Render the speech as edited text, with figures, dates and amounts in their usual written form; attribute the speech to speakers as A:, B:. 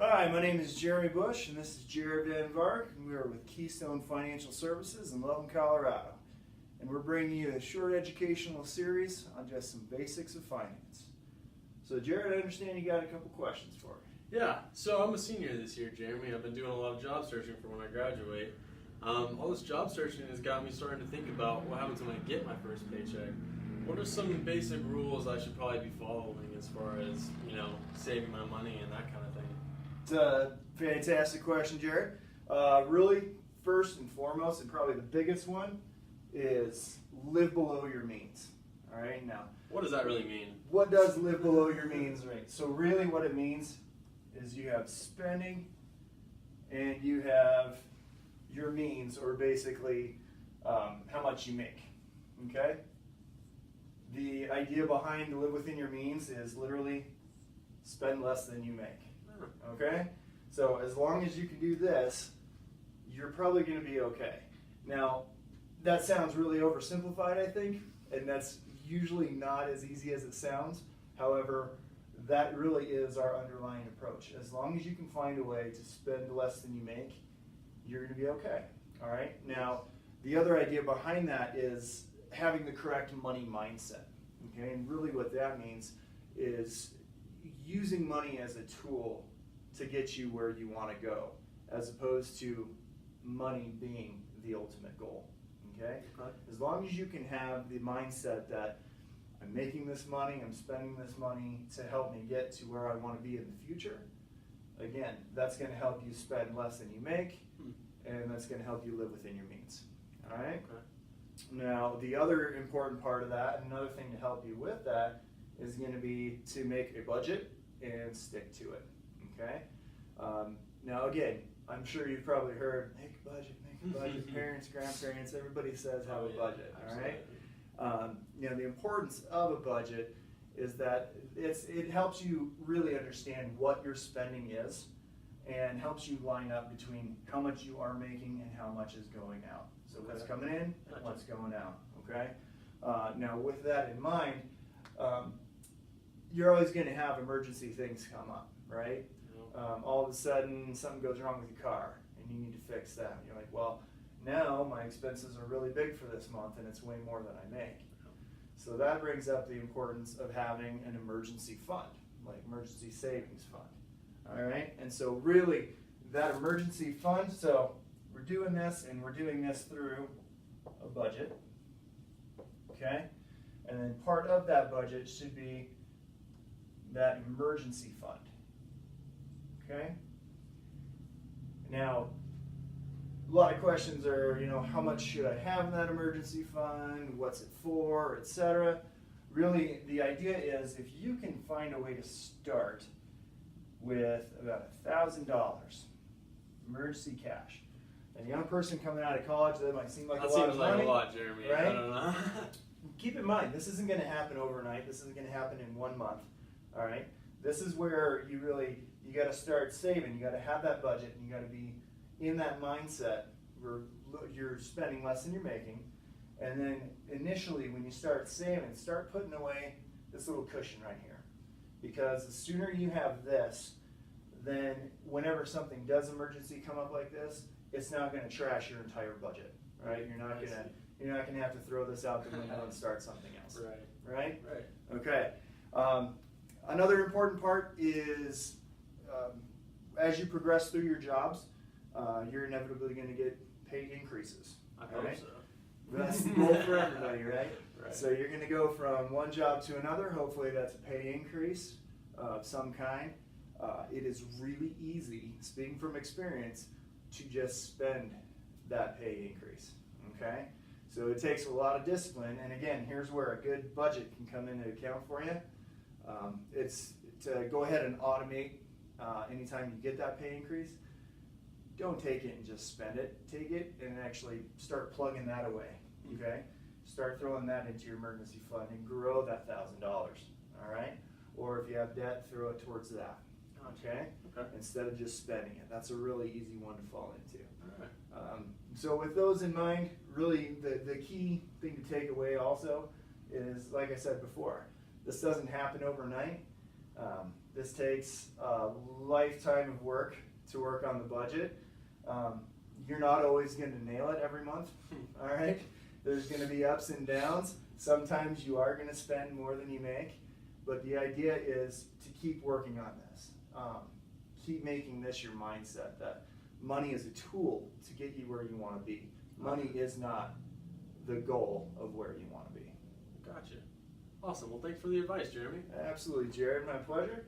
A: Hi, my name is Jeremy Bush, and this is Jared Van Vark, and we are with Keystone Financial Services in Loveland, Colorado. And we're bringing you a short educational series on just some basics of finance. So, Jared, I understand you got a couple questions for me.
B: Yeah, so I'm a senior this year, Jeremy. I've been doing a lot of job searching for when I graduate. All this job searching has got me starting to think about what happens when I get my first paycheck. What are some basic rules I should probably be following as far as, saving my money and that kind of thing?
A: It's a fantastic question, Jared. Really, first and foremost, and probably the biggest one, is live below your means. All right, now,
B: What does that really mean?
A: what does live below your means mean? So really what it means is you have spending and you have your means, or basically how much you make, okay? The idea behind to live within your means is literally spend less than you make, okay? So as long as you can do this, you're probably gonna be okay. Now, that sounds really oversimplified, I think, and that's usually not as easy as it sounds. However, that really is our underlying approach. As long as you can find a way to spend less than you make, you're gonna be okay, all right? Now, the other idea behind that is having the correct money mindset, okay? And really what that means is using money as a tool to get you where you wanna go, as opposed to money being the ultimate goal, okay? As long as you can have the mindset that I'm making this money, I'm spending this money to help me get to where I want to be in the future, again, that's going to help you spend less than you make, and that's going to help you live within your means. All right?
B: Okay.
A: Now, the other important part of that, and another thing to help you with that, is going to be to make a budget and stick to it. Okay? Now, again, I'm sure you've probably heard, make a budget, parents, grandparents, everybody says have a budget, all right? The importance of a budget is that it helps you really understand what your spending is and helps you line up between how much you are making and how much is going out. So what's coming in and what's going out, okay? Now with that in mind, you're always going to have emergency things come up, right? All of a sudden something goes wrong with your car and you need to fix that. You're like, well, now my expenses are really big for this month and it's way more than I make. So that brings up the importance of having an emergency fund, like emergency savings fund. All right, and so really that emergency fund, so we're doing this and we're doing this through a budget, okay? And then part of that budget should be that emergency fund, okay? Now, a lot of questions are, how much should I have in that emergency fund? What's it for, etc. Really, the idea is if you can find a way to start with about $1,000 emergency cash. And a young person coming out of college, that might seem like a lot of money.
B: That seems like a lot, Jeremy.
A: Right?
B: I don't know.
A: Keep in mind, this isn't going to happen overnight. This isn't going to happen in 1 month. All right? This is where you got to start saving. You got to have that budget, and you got to be in that mindset where you're spending less than you're making. And then initially when you start saving, start putting away this little cushion right here. Because the sooner you have this, then whenever something does emergency come up like this, it's not going to trash your entire budget, right? You're not going to have to throw this out the window and start something else. Right? Okay. Another important part is as you progress through your jobs, you're inevitably going to get pay increases.
B: I hope so.
A: That's the goal for everybody, right?
B: Right.
A: So you're going to go from one job to another. Hopefully that's a pay increase of some kind. It is really easy, speaking from experience, to just spend that pay increase, okay? So it takes a lot of discipline, and again, here's where a good budget can come into account for you. It's to go ahead and automate anytime you get that pay increase. Don't take it and just spend it. Take it and actually start plugging that away, okay? Start throwing that into your emergency fund and grow that $1,000, all right? Or if you have debt, throw it towards that, okay? Instead of just spending it. That's a really easy one to fall into. So with those in mind, really the key thing to take away also is, like I said before, this doesn't happen overnight. This takes a lifetime of work to work on the budget. You're not always going to nail it every month, all right? There's going to be ups and downs. Sometimes you are going to spend more than you make, but the idea is to keep working on this. Keep making this your mindset that money is a tool to get you where you want to be. Money is not the goal of where you want to be.
B: Gotcha. Awesome. Well, thanks for the advice, Jeremy.
A: Absolutely, Jared. My pleasure.